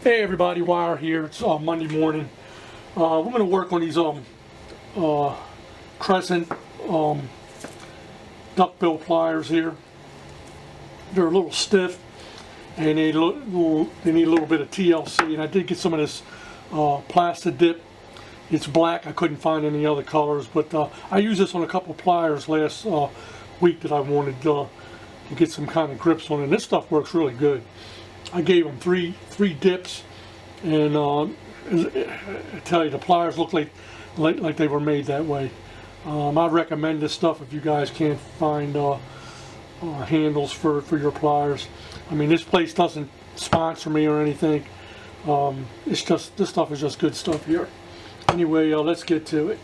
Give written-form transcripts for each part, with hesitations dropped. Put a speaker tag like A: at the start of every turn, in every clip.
A: Hey everybody, Wire here. It's Monday morning. We're going to work on these Crescent Duckbill pliers here. They're a little stiff and they need a little bit of TLC. And I did get some of this plastic dip. It's black. I couldn't find any other colors, but I used this on a couple pliers last week that I wanted to get some kind of grips on, and this stuff works really good. I gave them three dips, and I tell you, the pliers look like they were made that way. I recommend this stuff if you guys can't find handles for your pliers. I mean, this place doesn't sponsor me or anything. It's just, this stuff is just good stuff here. Anyway, let's get to it.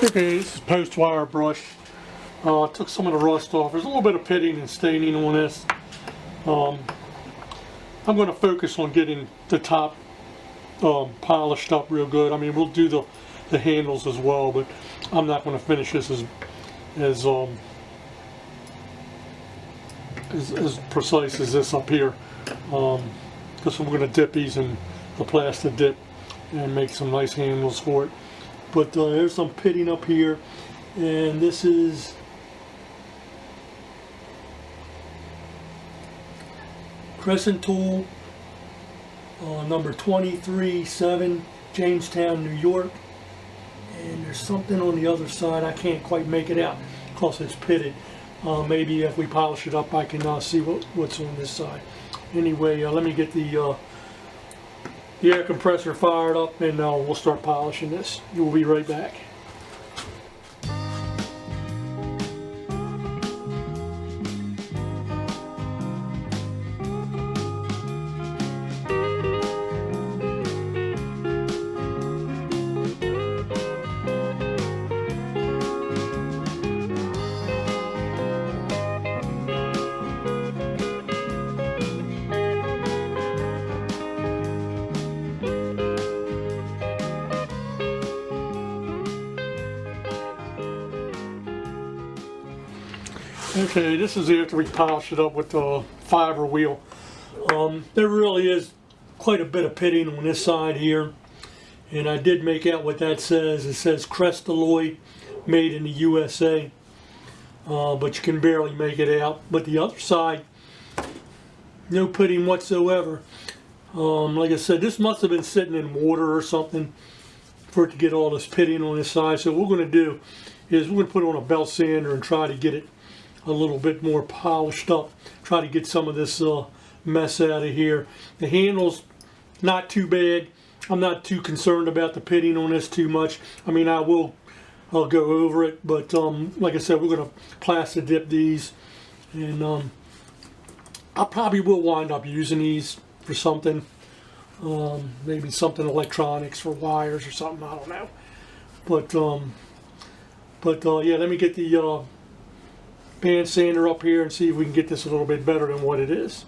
A: Okay, this is post wire brush. Took some of the rust off. There's a little bit of pitting and staining on this. I'm going to focus on getting the top polished up real good. I mean, we'll do the handles as well, but I'm not going to finish this as precise as this up here, because we're going to dip these in the plastic dip and make some nice handles for it. But there's some pitting up here, and this is Crescent tool, number 23-7, Jamestown, New York. And there's something on the other side. I can't quite make it out because it's pitted. Maybe if we polish it up, I can see what's on this side. Anyway, let me get the air compressor fired up, and we'll start polishing this. We'll be right back. Okay, this is after we polish it up with the fiber wheel. There really is quite a bit of pitting on this side here, and I did make out what that says. It says Crestalloy, made in the USA, but you can barely make it out. But the other side, no pitting whatsoever. Like I said, this must have been sitting in water or something for it to get all this pitting on this side. So what we're going to do is we're going to put on a belt sander and try to get it a little bit more polished up. Try to get some of this mess out of here. The handle's not too bad. I'm not too concerned about the pitting on this too much. I mean, I'll go over it, but like I said, we're going to plastic dip these, and I probably will wind up using these for something. Maybe something electronics for wires or something, I don't know. But yeah, let me get the band sander up here and see if we can get this a little bit better than what it is.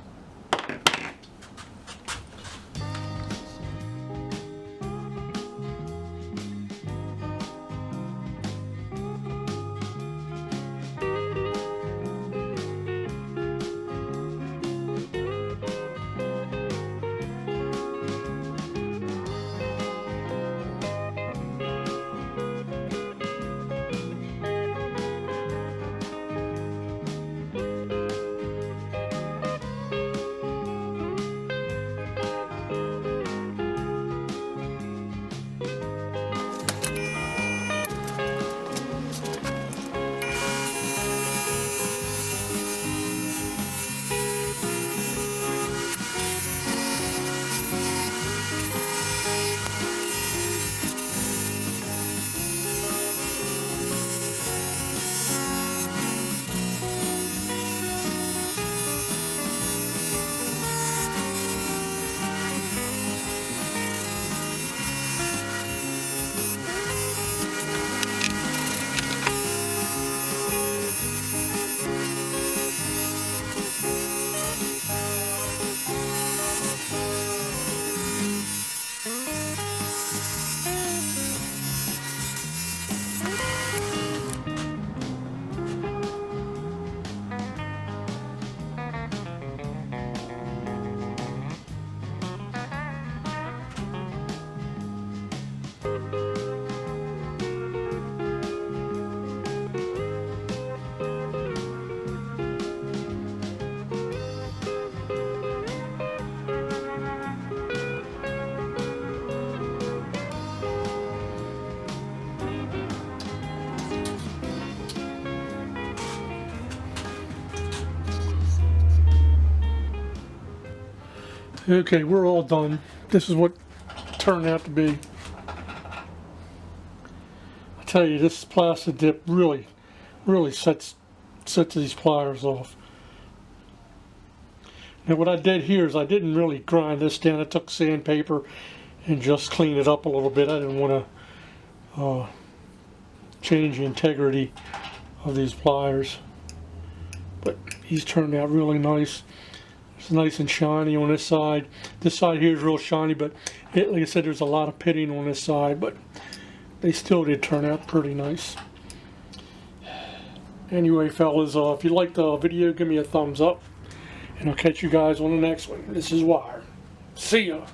A: Okay, we're all done. This is what it turned out to be. I tell you, this plastic dip really sets these pliers off. Now what I did here is I didn't really grind this down. I took sandpaper and just cleaned it up a little bit. I didn't want to change the integrity of these pliers. But these turned out really nice. It's nice and shiny on this side. This side here is real shiny, but like I said, there's a lot of pitting on this side, but they still did turn out pretty nice. Anyway, fellas, if you liked the video, give me a thumbs up, and I'll catch you guys on the next one. This is Wire. See ya.